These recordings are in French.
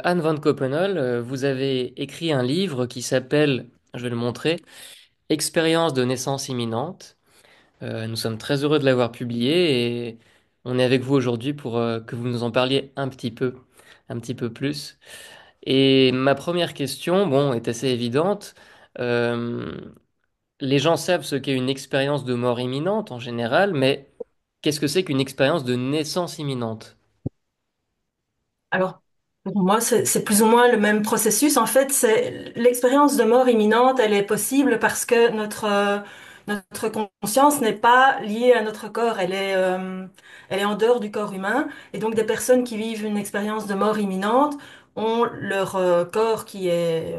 Anne van Coppenole, vous avez écrit un livre qui s'appelle, je vais le montrer, Expérience de naissance imminente. Nous sommes très heureux de l'avoir publié et on est avec vous aujourd'hui pour que vous nous en parliez un petit peu plus. Et ma première question, bon, est assez évidente. Euh, les gens savent ce qu'est une expérience de mort imminente en général, mais qu'est-ce que c'est qu'une expérience de naissance imminente? Alors, pour moi, c'est plus ou moins le même processus. En fait, c'est l'expérience de mort imminente, elle est possible parce que notre conscience n'est pas liée à notre corps, elle est en dehors du corps humain. Et donc, des personnes qui vivent une expérience de mort imminente ont leur corps qui est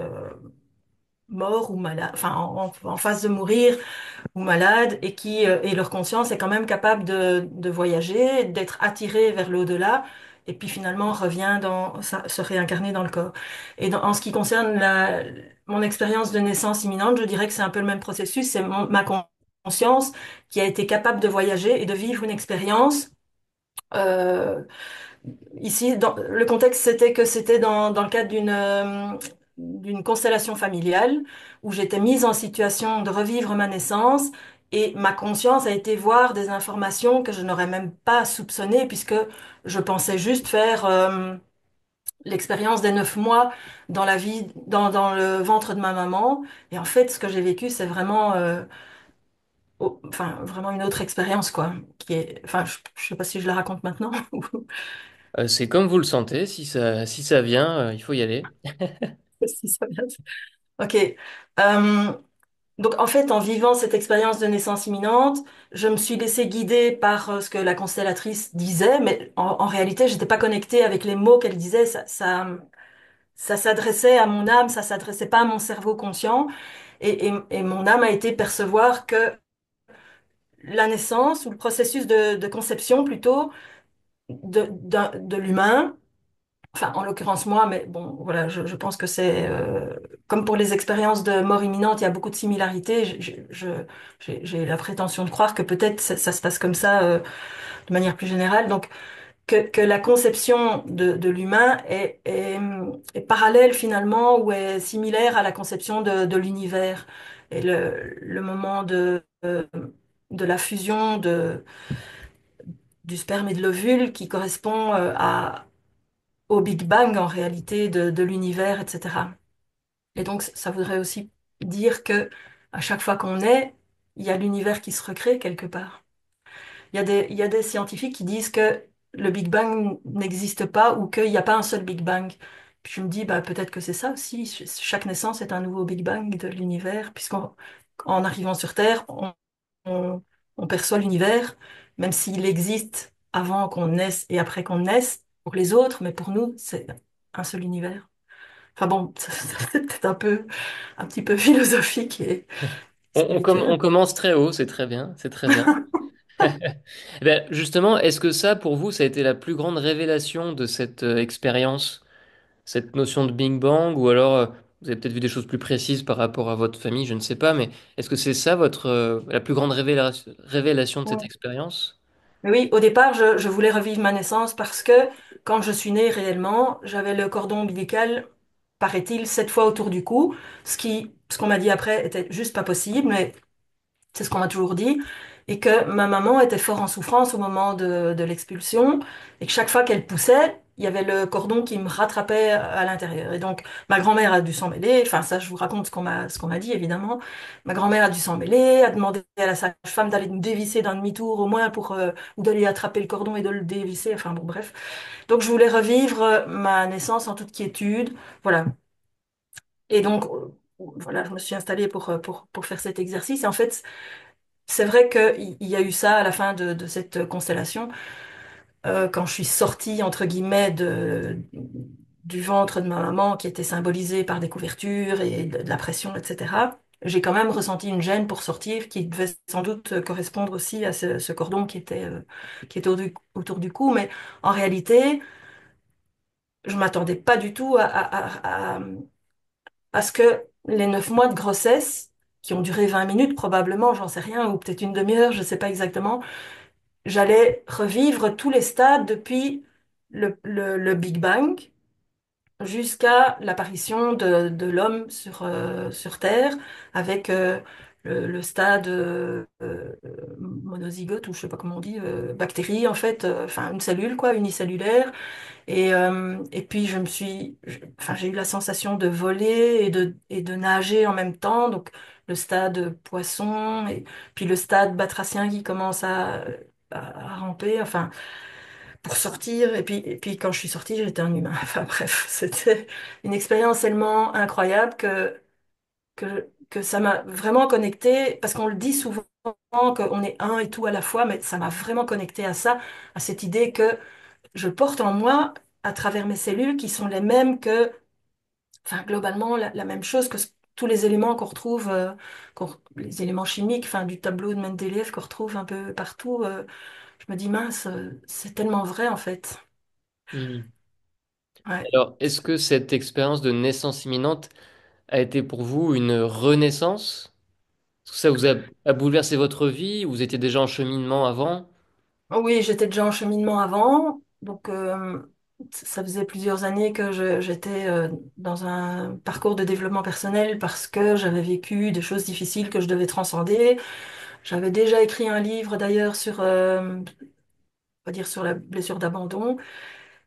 mort ou malade, enfin en phase de mourir ou malades et leur conscience est quand même capable de voyager, d'être attirée vers l'au-delà et puis finalement revient se réincarner dans le corps. En ce qui concerne mon expérience de naissance imminente, je dirais que c'est un peu le même processus, c'est ma conscience qui a été capable de voyager et de vivre une expérience. euh, Ici, le contexte, c'était que c'était dans le cadre d'une constellation familiale où j'étais mise en situation de revivre ma naissance et ma conscience a été voir des informations que je n'aurais même pas soupçonnées puisque je pensais juste faire l'expérience des 9 mois dans la vie, dans le ventre de ma maman. Et en fait, ce que j'ai vécu, c'est vraiment, enfin, vraiment une autre expérience, quoi, qui est, enfin, je sais pas si je la raconte maintenant. C'est comme vous le sentez, si ça vient, il faut y aller. Si ça vient. Ok. Donc en fait, en vivant cette expérience de naissance imminente, je me suis laissée guider par ce que la constellatrice disait, mais en réalité, j'étais pas connectée avec les mots qu'elle disait. Ça s'adressait à mon âme, ça s'adressait pas à mon cerveau conscient, et mon âme a été percevoir que la naissance ou le processus de conception plutôt de l'humain. Enfin, en l'occurrence moi, mais bon, voilà, je pense que c'est comme pour les expériences de mort imminente, il y a beaucoup de similarités. J'ai la prétention de croire que peut-être ça se passe comme ça de manière plus générale. Donc, que la conception de l'humain est parallèle finalement ou est similaire à la conception de l'univers. Et le moment de la fusion du sperme et de l'ovule qui correspond au Big Bang en réalité de l'univers, etc. Et donc ça voudrait aussi dire que à chaque fois qu'on est, il y a l'univers qui se recrée quelque part. Il y a des scientifiques qui disent que le Big Bang n'existe pas ou qu'il n'y a pas un seul Big Bang. Puis je me dis, bah, peut-être que c'est ça aussi. Chaque naissance est un nouveau Big Bang de l'univers, en arrivant sur Terre, on, on perçoit l'univers, même s'il existe avant qu'on naisse et après qu'on naisse, pour les autres, mais pour nous, c'est un seul univers. Enfin bon, c'est peut-être un petit peu philosophique et On spirituel. commence très haut, c'est très bien, c'est très bien. Eh ben, justement, est-ce que ça, pour vous, ça a été la plus grande révélation de cette expérience, cette notion de Big Bang, ou alors vous avez peut-être vu des choses plus précises par rapport à votre famille, je ne sais pas, mais est-ce que c'est ça votre la plus grande révélation de cette expérience? Mais oui, au départ, je voulais revivre ma naissance parce que quand je suis née réellement, j'avais le cordon ombilical, paraît-il, 7 fois autour du cou, ce qu'on m'a dit après était juste pas possible, mais c'est ce qu'on m'a toujours dit, et que ma maman était fort en souffrance au moment de l'expulsion, et que chaque fois qu'elle poussait, il y avait le cordon qui me rattrapait à l'intérieur. Et donc, ma grand-mère a dû s'en mêler, enfin ça, je vous raconte ce qu'on m'a dit, évidemment. Ma grand-mère a dû s'en mêler, a demandé à la sage-femme d'aller nous dévisser d'un demi-tour au moins ou d'aller attraper le cordon et de le dévisser, enfin bon, bref. Donc, je voulais revivre ma naissance en toute quiétude, voilà. Et donc, voilà, je me suis installée pour faire cet exercice. Et en fait, c'est vrai qu'il y a eu ça à la fin de cette constellation, quand je suis sortie, entre guillemets, du ventre de ma maman, qui était symbolisé par des couvertures et de la pression, etc. J'ai quand même ressenti une gêne pour sortir, qui devait sans doute correspondre aussi à ce cordon qui était autour du cou. Mais en réalité, je m'attendais pas du tout à ce que les 9 mois de grossesse, qui ont duré 20 minutes probablement, j'en sais rien, ou peut-être une demi-heure, je sais pas exactement, j'allais revivre tous les stades depuis le Big Bang jusqu'à l'apparition de l'homme sur Terre avec le stade monozygote, ou je sais pas comment on dit, bactérie en fait, enfin une cellule quoi, unicellulaire. Et puis enfin, j'ai eu la sensation de voler et de nager en même temps, donc le stade poisson, et puis le stade batracien qui commence à ramper, enfin, pour sortir. Et puis quand je suis sortie, j'étais un humain. Enfin bref, c'était une expérience tellement incroyable que ça m'a vraiment connecté, parce qu'on le dit souvent qu'on est un et tout à la fois, mais ça m'a vraiment connecté à ça, à cette idée que je porte en moi, à travers mes cellules, qui sont les mêmes que, enfin, globalement, la même chose que tous les éléments qu'on retrouve, les éléments chimiques, enfin, du tableau de Mendeleïev qu'on retrouve un peu partout. Je me dis, mince, c'est tellement vrai, en fait. Hmm. Ouais. Alors, est-ce que cette expérience de naissance imminente a été pour vous une renaissance? Est-ce que ça vous a bouleversé votre vie? Ou vous étiez déjà en cheminement avant? Oui, j'étais déjà en cheminement avant, donc ça faisait plusieurs années que j'étais dans un parcours de développement personnel parce que j'avais vécu des choses difficiles que je devais transcender. J'avais déjà écrit un livre d'ailleurs sur, on va dire sur la blessure d'abandon.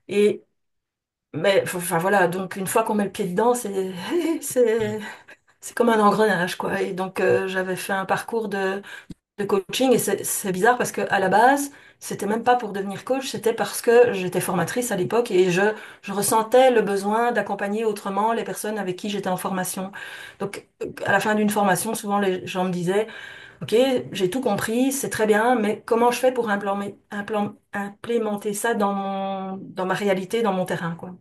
Et mais enfin voilà, donc une fois qu'on met le pied dedans, c'est c'est comme un engrenage quoi. Et donc j'avais fait un parcours de coaching, et c'est bizarre parce que à la base, c'était même pas pour devenir coach, c'était parce que j'étais formatrice à l'époque et je ressentais le besoin d'accompagner autrement les personnes avec qui j'étais en formation. Donc à la fin d'une formation, souvent les gens me disaient, OK, j'ai tout compris, c'est très bien, mais comment je fais pour implémenter ça dans ma réalité, dans mon terrain, quoi.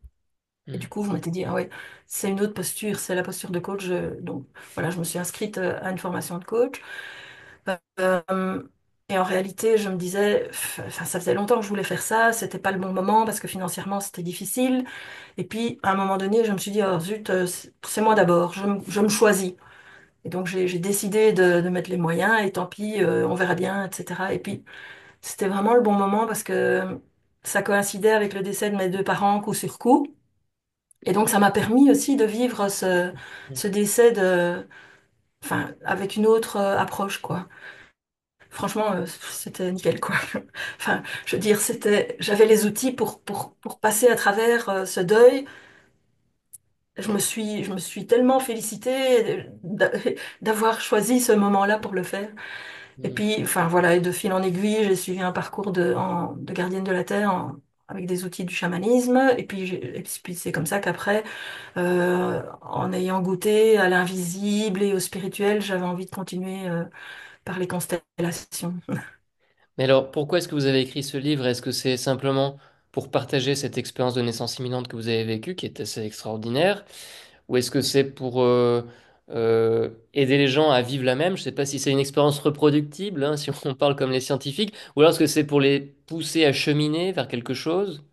Et du Hmm. coup, je m'étais dit, ah ouais, c'est une autre posture, c'est la posture de coach. Donc voilà, je me suis inscrite à une formation de coach. Euh, et en réalité, je me disais, enfin, ça faisait longtemps que je voulais faire ça, c'était pas le bon moment parce que financièrement, c'était difficile. Et puis, à un moment donné, je me suis dit, oh zut, c'est moi d'abord, je me choisis. Et donc, j'ai décidé de mettre les moyens, et tant pis, on verra bien, etc. Et puis, c'était vraiment le bon moment parce que ça coïncidait avec le décès de mes deux parents coup sur coup. Et donc, ça m'a permis aussi de vivre ce décès enfin, avec une autre approche, quoi. Franchement, c'était nickel, quoi. Enfin, je veux dire, j'avais les outils pour passer à travers ce deuil. Je me suis tellement félicitée d'avoir choisi ce moment-là pour le faire. Et Hmm. puis, enfin voilà, et de fil en aiguille, j'ai suivi un parcours de gardienne de la terre avec des outils du chamanisme. Et puis c'est comme ça qu'après, en ayant goûté à l'invisible et au spirituel, j'avais envie de continuer par les constellations. Mais alors, pourquoi est-ce que vous avez écrit ce livre? Est-ce que c'est simplement pour partager cette expérience de naissance imminente que vous avez vécue, qui est assez extraordinaire? Ou est-ce que c'est pour aider les gens à vivre la même? Je ne sais pas si c'est une expérience reproductible, hein, si on parle comme les scientifiques, ou alors est-ce que c'est pour les pousser à cheminer vers quelque chose?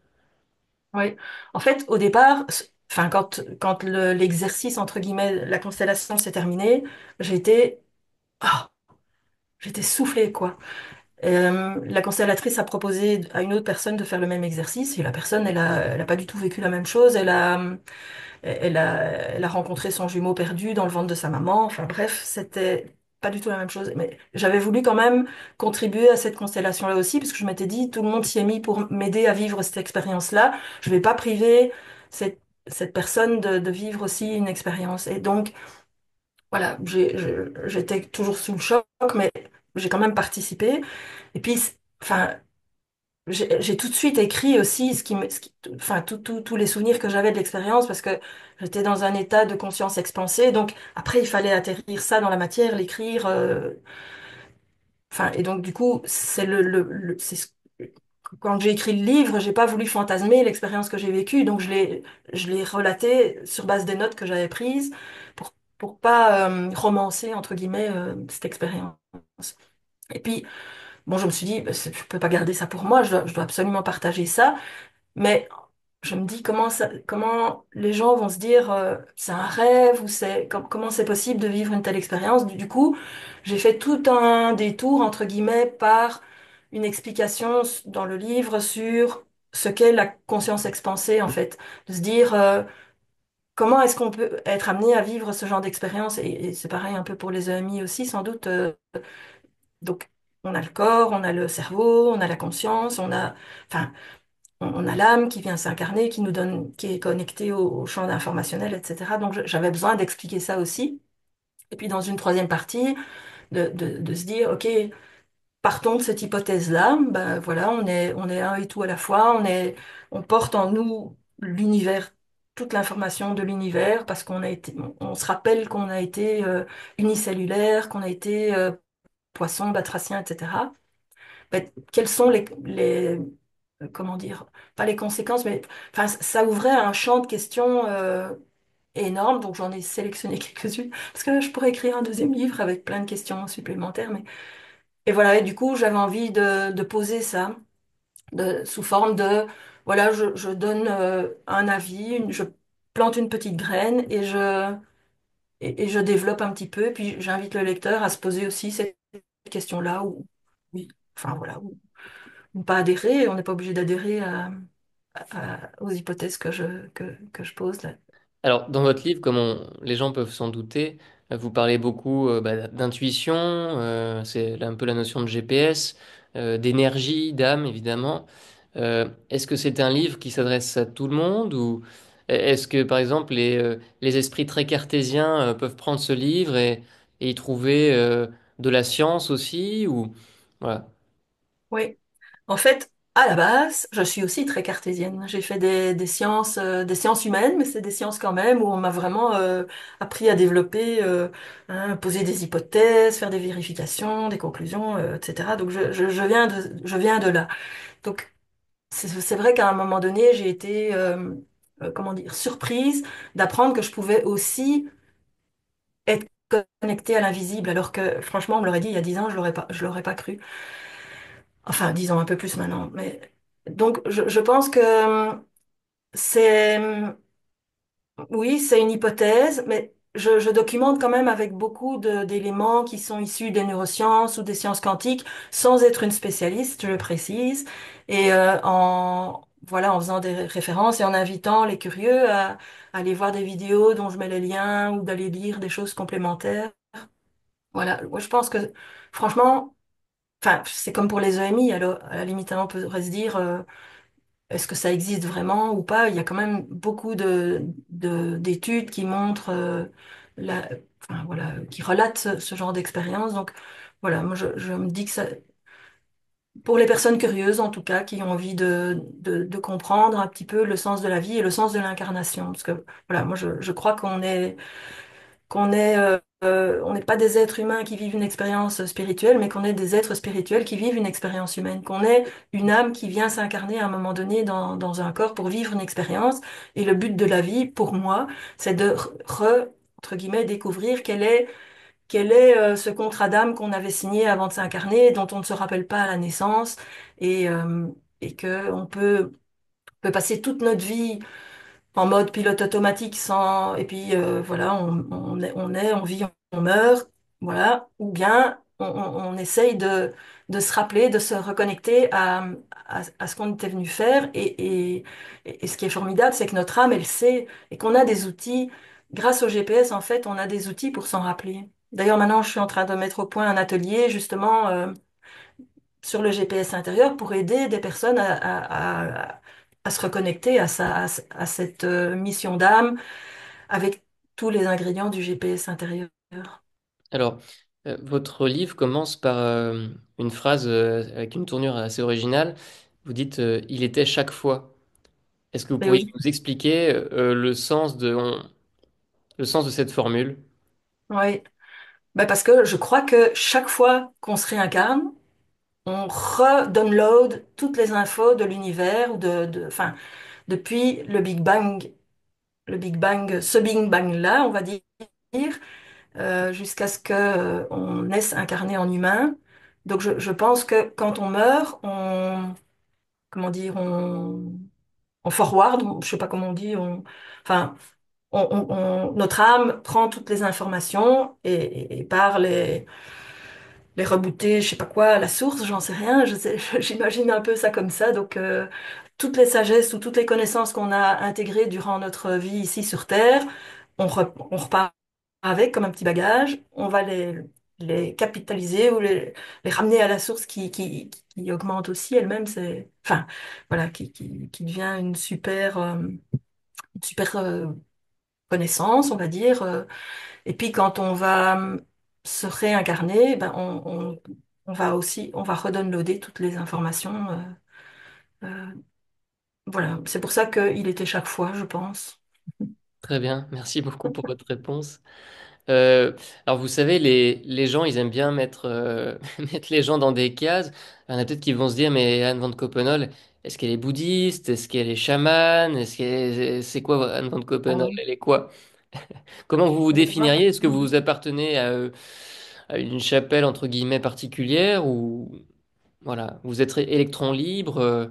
Oui, en fait, au départ, enfin, quand l'exercice, entre guillemets, la constellation s'est terminé, j'étais ah, j'étais soufflée, quoi. La constellatrice a proposé à une autre personne de faire le même exercice, et la personne, elle a pas du tout vécu la même chose. Elle a rencontré son jumeau perdu dans le ventre de sa maman. Enfin bref, c'était pas du tout la même chose. Mais j'avais voulu quand même contribuer à cette constellation-là aussi, parce que je m'étais dit, tout le monde s'y est mis pour m'aider à vivre cette expérience-là. Je vais pas priver cette personne de vivre aussi une expérience. Et donc, voilà, j'étais toujours sous le choc, mais j'ai quand même participé. Et puis, enfin, j'ai tout de suite écrit aussi enfin, tous les souvenirs que j'avais de l'expérience, parce que j'étais dans un état de conscience expansée. Donc après, il fallait atterrir ça dans la matière, l'écrire. Enfin, et donc du coup, quand j'ai écrit le livre, j'ai pas voulu fantasmer l'expérience que j'ai vécue. Donc je l'ai relaté sur base des notes que j'avais prises pour pas romancer entre guillemets cette expérience. Et puis bon, je me suis dit, bah, je peux pas garder ça pour moi. Je dois absolument partager ça. Mais je me dis comment les gens vont se dire c'est un rêve, ou comment c'est possible de vivre une telle expérience. Du coup, j'ai fait tout un détour entre guillemets par une explication dans le livre sur ce qu'est la conscience expansée en fait, de se dire comment est-ce qu'on peut être amené à vivre ce genre d'expérience? Et c'est pareil un peu pour les EMI aussi, sans doute. Donc, on a le corps, on a le cerveau, on a la conscience, enfin, on a l'âme qui vient s'incarner, qui nous donne, qui est connectée au champ informationnel, etc. Donc, j'avais besoin d'expliquer ça aussi. Et puis, dans une troisième partie, de se dire, OK, partons de cette hypothèse-là, ben voilà, on est un et tout à la fois, on porte en nous l'univers, toute l'information de l'univers, parce qu'on a été, on se rappelle qu'on a été unicellulaire, qu'on a été poisson, batracien, etc. Ben, quelles sont comment dire, pas les conséquences, mais enfin, ça ouvrait un champ de questions énorme, donc j'en ai sélectionné quelques-unes, parce que je pourrais écrire un deuxième livre avec plein de questions supplémentaires, mais et voilà, et du coup, j'avais envie de poser ça sous forme de, voilà, je donne un avis, je plante une petite graine et je développe un petit peu, puis j'invite le lecteur à se poser aussi cette question-là, ou oui, enfin voilà, ou pas adhérer, on n'est pas obligé d'adhérer aux hypothèses que je pose là. Alors, dans votre livre, les gens peuvent s'en douter, vous parlez beaucoup d'intuition, c'est un peu la notion de GPS, d'énergie, d'âme, évidemment. Est-ce que c'est un livre qui s'adresse à tout le monde ou est-ce que, par exemple, les esprits très cartésiens peuvent prendre ce livre et y trouver de la science aussi ou voilà. Oui. En fait, à la base, je suis aussi très cartésienne. J'ai fait des sciences humaines, mais c'est des sciences quand même où on m'a vraiment appris à développer, poser des hypothèses, faire des vérifications, des conclusions, etc. Donc je viens de là. Donc c'est vrai qu'à un moment donné, j'ai été, comment dire, surprise d'apprendre que je pouvais aussi être connectée à l'invisible, alors que franchement, on me l'aurait dit il y a 10 ans, je l'aurais pas cru. Enfin, disons un peu plus maintenant. Mais donc, je pense que c'est, oui, c'est une hypothèse, mais je documente quand même avec beaucoup d'éléments qui sont issus des neurosciences ou des sciences quantiques, sans être une spécialiste, je le précise, et voilà, en faisant des références et en invitant les curieux à aller voir des vidéos dont je mets les liens ou d'aller lire des choses complémentaires. Voilà, moi je pense que franchement, enfin, c'est comme pour les EMI, alors à la limite, hein, on pourrait se dire, est-ce que ça existe vraiment ou pas? Il y a quand même beaucoup d'études qui montrent, la, enfin, voilà, qui relatent ce genre d'expérience. Donc, voilà, moi, je me dis que ça, pour les personnes curieuses, en tout cas, qui ont envie de comprendre un petit peu le sens de la vie et le sens de l'incarnation. Parce que, voilà, moi, je crois on n'est pas des êtres humains qui vivent une expérience spirituelle, mais qu'on est des êtres spirituels qui vivent une expérience humaine, qu'on est une âme qui vient s'incarner à un moment donné dans un corps pour vivre une expérience. Et le but de la vie, pour moi, c'est de entre guillemets, découvrir quel est ce contrat d'âme qu'on avait signé avant de s'incarner, dont on ne se rappelle pas à la naissance, et, euh, et que peut passer toute notre vie en mode pilote automatique sans et puis voilà on vit on meurt voilà ou bien on essaye de se rappeler de se reconnecter à ce qu'on était venu faire et ce qui est formidable c'est que notre âme elle sait et qu'on a des outils grâce au GPS en fait on a des outils pour s'en rappeler. D'ailleurs maintenant je suis en train de mettre au point un atelier justement sur le GPS intérieur pour aider des personnes à se reconnecter à cette mission d'âme avec tous les ingrédients du GPS intérieur. Alors, votre livre commence par une phrase avec une tournure assez originale. Vous dites il était chaque fois. Est-ce que vous Mais pourriez oui, nous expliquer le sens de cette formule? oui. Ben parce que je crois que chaque fois qu'on se réincarne, on redownload toutes les infos de l'univers ou enfin, depuis le Big Bang, ce Big Bang-là, on va dire, jusqu'à ce que, on naisse incarné en humain. Donc je pense que quand on meurt, comment dire, on forward, je sais pas comment on dit, enfin, notre âme prend toutes les informations et par les rebooter, je sais pas quoi, à la source, j'en sais rien, je sais, j'imagine un peu ça comme ça. Donc, toutes les sagesses ou toutes les connaissances qu'on a intégrées durant notre vie ici sur Terre, on repart avec comme un petit bagage, on va les capitaliser ou les ramener à la source qui augmente aussi elle-même, enfin, voilà, qui devient une super connaissance, on va dire. Et puis quand on va se réincarner, ben on va aussi, on va redownloader toutes les informations. Euh, voilà, c'est pour ça qu'il était chaque fois, je pense. Très bien, merci beaucoup pour votre réponse. Alors vous savez, les gens, ils aiment bien mettre, mettre les gens dans des cases. Il y en a peut-être qui vont se dire, mais Anne van Coppenole, est-ce qu'elle est bouddhiste? Est-ce qu'elle est chamane? C'est quoi Anne van Coppenole? Euh, Elle est quoi? Comment vous vous je vois pas. définiriez? Est-ce que vous appartenez à une chapelle entre guillemets particulière ou voilà, vous êtes électron libre?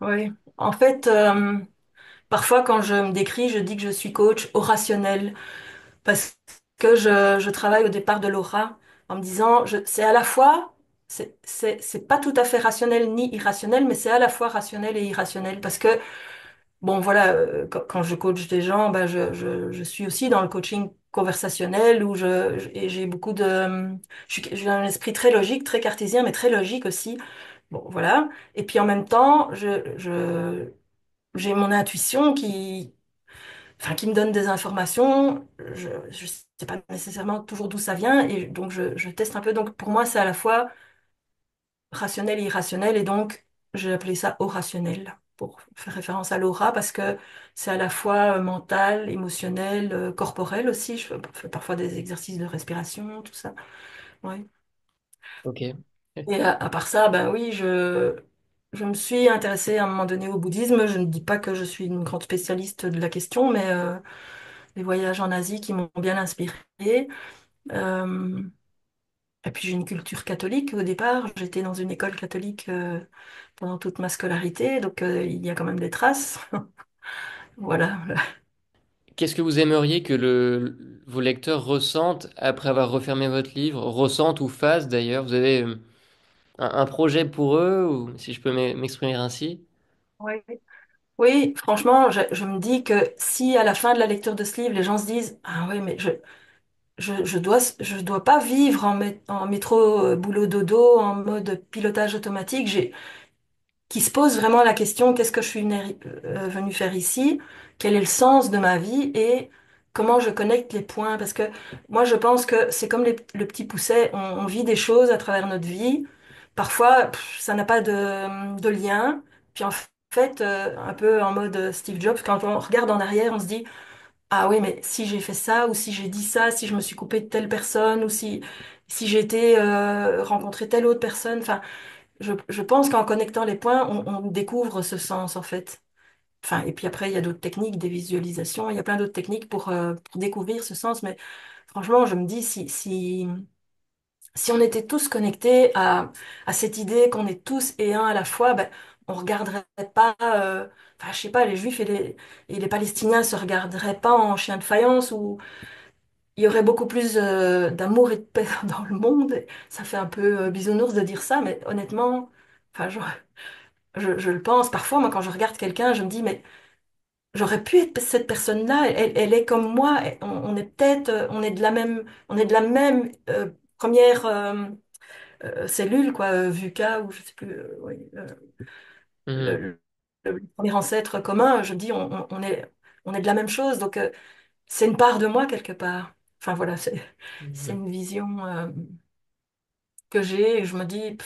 Oui. En fait, parfois quand je me décris, je dis que je suis coach au rationnel parce que je travaille au départ de l'aura en me disant, c'est à la fois, c'est pas tout à fait rationnel ni irrationnel, mais c'est à la fois rationnel et irrationnel parce que bon, voilà, quand je coach des gens, ben je suis aussi dans le coaching conversationnel où et j'ai beaucoup j'ai un esprit très logique, très cartésien, mais très logique aussi. Bon, voilà. Et puis en même temps, j'ai mon intuition enfin, qui me donne des informations. Je sais pas nécessairement toujours d'où ça vient et donc je teste un peu. Donc pour moi, c'est à la fois rationnel et irrationnel, et donc j'ai appelé ça orationnel pour faire référence à l'aura parce que c'est à la fois mental, émotionnel, corporel aussi. Fais parfois des exercices de respiration, tout ça. Ouais. Ok. Et à part ça, ben oui, je me suis intéressée à un moment donné au bouddhisme. Je ne dis pas que je suis une grande spécialiste de la question, mais les voyages en Asie qui m'ont bien inspirée. Euh, Et puis j'ai une culture catholique au départ. J'étais dans une école catholique pendant toute ma scolarité, donc il y a quand même des traces. Voilà. Qu'est-ce que vous aimeriez que vos lecteurs ressentent après avoir refermé votre livre, ressentent ou fassent d'ailleurs? Vous avez un projet pour eux, ou si je peux m'exprimer ainsi? Oui. Oui, franchement, je me dis que si à la fin de la lecture de ce livre, les gens se disent, ah oui, mais je dois pas vivre en métro boulot dodo, en mode pilotage automatique. Qui se pose vraiment la question, qu'est-ce que je suis venue faire ici? Quel est le sens de ma vie et comment je connecte les points? Parce que moi, je pense que c'est comme le petit pousset, on vit des choses à travers notre vie. Parfois, ça n'a pas de lien. Puis en fait, un peu en mode Steve Jobs, quand on regarde en arrière, on se dit, ah oui, mais si j'ai fait ça, ou si j'ai dit ça, si je me suis coupé de telle personne, ou si j'ai été rencontrer telle autre personne, enfin, je pense qu'en connectant les points, on découvre ce sens en fait. Enfin, et puis après, il y a d'autres techniques, des visualisations, il y a plein d'autres techniques pour découvrir ce sens. Mais franchement, je me dis, si on était tous connectés à cette idée qu'on est tous et un à la fois, ben, on regarderait pas, enfin, je sais pas, les Juifs et les Palestiniens se regarderaient pas en chien de faïence, ou il y aurait beaucoup plus d'amour et de paix dans le monde. Ça fait un peu bisounours de dire ça, mais honnêtement, enfin, je le pense. Parfois, moi, quand je regarde quelqu'un, je me dis, mais j'aurais pu être cette personne-là. Elle est comme moi. On est peut-être, on est de la même première cellule, quoi, VUCA, ou je sais plus, oui, Mhm. le, le premier ancêtre commun. Je me dis, on est de la même chose. Donc, c'est une part de moi quelque part. Enfin, voilà, c'est Mhm. une vision que j'ai. Et je me dis,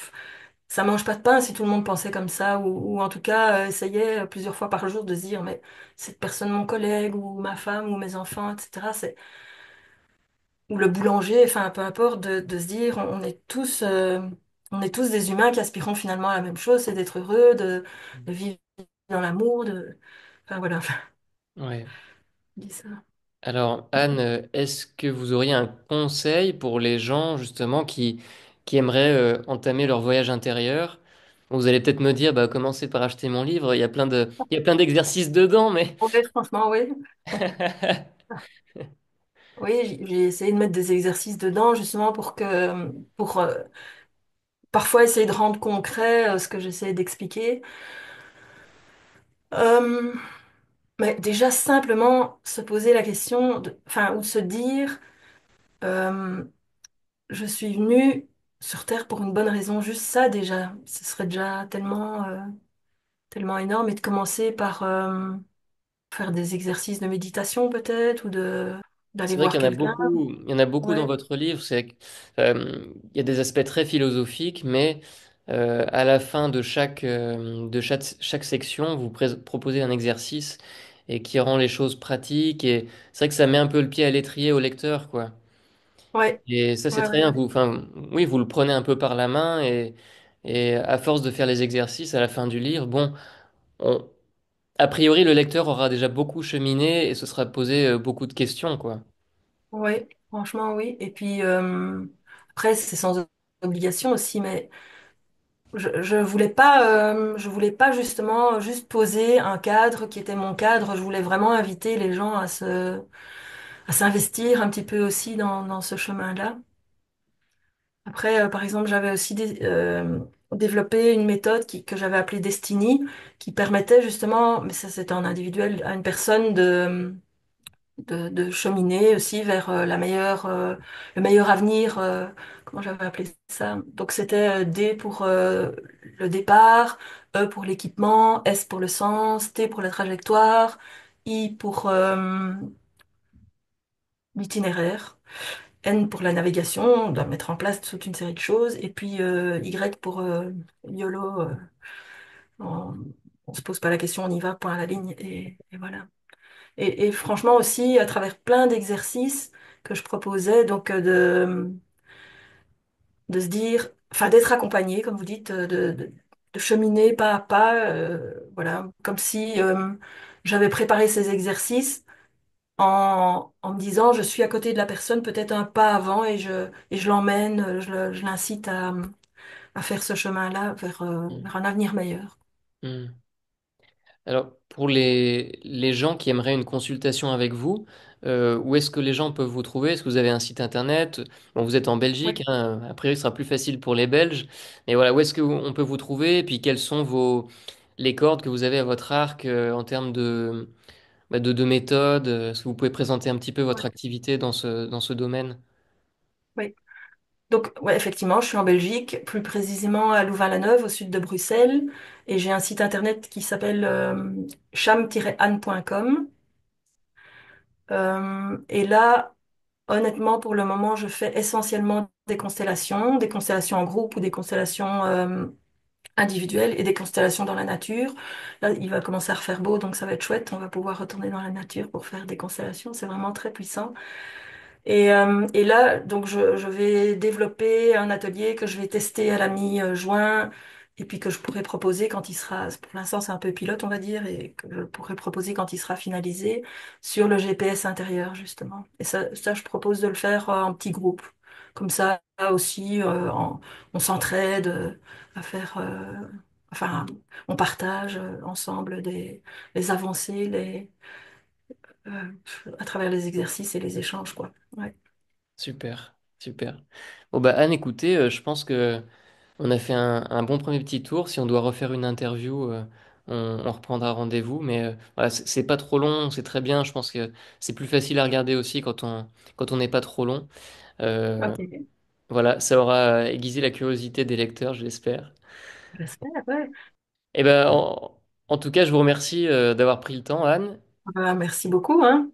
ça mange pas de pain si tout le monde pensait comme ça, ou en tout cas essayait plusieurs fois par jour de se dire, mais cette personne, mon collègue, ou ma femme, ou mes enfants, etc., ou le boulanger, enfin peu importe, de se dire, on est tous des humains qui aspirons finalement à la même chose, c'est d'être heureux, de vivre dans l'amour, enfin voilà, Ouais. je dis ça. Alors, Anne, est-ce que vous auriez un conseil pour les gens justement qui aimeraient entamer leur voyage intérieur? Vous allez peut-être me dire, bah, commencez par acheter mon livre, il y a plein d'exercices dedans, mais Oui, franchement, oui. oui, j'ai essayé de mettre des exercices dedans justement pour parfois essayer de rendre concret ce que j'essaie d'expliquer. Euh, mais déjà simplement se poser la question, enfin, ou se dire, euh, je suis venue sur Terre pour une bonne raison, juste ça déjà, ce serait déjà tellement énorme, et de commencer par faire des exercices de méditation peut-être, ou d'aller C'est vrai voir qu'il y en a quelqu'un. beaucoup, il y en a beaucoup dans Ouais, votre livre. Il y a des aspects très philosophiques, mais à la fin de chaque section, vous proposez un exercice et qui rend les choses pratiques. Et c'est vrai que ça met un peu le pied à l'étrier au lecteur, quoi. ouais, Et ça, c'est ouais, très ouais, bien. ouais. Enfin, oui, vous le prenez un peu par la main et à force de faire les exercices à la fin du livre, bon, on- a priori, le lecteur aura déjà beaucoup cheminé et se sera posé beaucoup de questions, quoi. Ouais, franchement, oui. Et puis, après, c'est sans obligation aussi, mais je voulais pas justement juste poser un cadre qui était mon cadre. Je voulais vraiment inviter les gens à s'investir un petit peu aussi dans ce chemin-là. Après, par exemple, j'avais aussi développé une méthode que j'avais appelée Destiny, qui permettait justement, mais ça c'était en individuel, à une personne de cheminer aussi vers le meilleur avenir. Comment j'avais appelé ça? Donc c'était D pour le départ, E pour l'équipement, S pour le sens, T pour la trajectoire, I pour l'itinéraire, N pour la navigation. On doit mettre en place toute une série de choses, et puis Y pour YOLO. On, on se pose pas la question, on y va, point à la ligne, et voilà. Et franchement aussi, à travers plein d'exercices que je proposais, donc de se dire, enfin d'être accompagné, comme vous dites, de cheminer pas à pas, voilà, comme si j'avais préparé ces exercices en me disant, je suis à côté de la personne, peut-être un pas avant, et je l'emmène, je l'incite à faire ce chemin-là Mm. vers un avenir meilleur. Mm. Alors, pour les gens qui aimeraient une consultation avec vous, où est-ce que les gens peuvent vous trouver? Est-ce que vous avez un site internet? Bon, vous êtes en Oui, Belgique, hein, a priori, ce sera plus facile pour les Belges. Mais voilà, où est-ce qu'on peut vous trouver? Et puis, quelles sont les cordes que vous avez à votre arc en termes de méthode? Est-ce que vous pouvez présenter un petit peu votre oui, activité dans ce domaine? oui. Donc, ouais, effectivement, je suis en Belgique, plus précisément à Louvain-la-Neuve, au sud de Bruxelles, et j'ai un site internet qui s'appelle cham-anne.com. Et là, honnêtement, pour le moment, je fais essentiellement des constellations en groupe ou des constellations individuelles et des constellations dans la nature. Là, il va commencer à refaire beau, donc ça va être chouette. On va pouvoir retourner dans la nature pour faire des constellations. C'est vraiment très puissant. Et là, donc, je vais développer un atelier que je vais tester à la mi-juin, et puis que je pourrais proposer quand il sera, pour l'instant c'est un peu pilote on va dire, et que je pourrais proposer quand il sera finalisé sur le GPS intérieur justement. Et ça je propose de le faire en petit groupe. Comme ça aussi, on s'entraide à faire, enfin, on partage ensemble les avancées, euh, à travers les exercices et les échanges, quoi. Ouais. Super, super. Bon, bah, Anne, écoutez, je pense que on a fait un bon premier petit tour. Si on doit refaire une interview, on reprendra rendez-vous. Mais voilà, c'est pas trop long, c'est très bien. Je pense que c'est plus facile à regarder aussi quand on n'est pas trop long. Euh, Ok. voilà, ça aura aiguisé la curiosité des lecteurs, je l'espère. J'espère, ouais. Et ben, en tout cas, je vous remercie d'avoir pris le temps, Anne. Merci beaucoup, hein.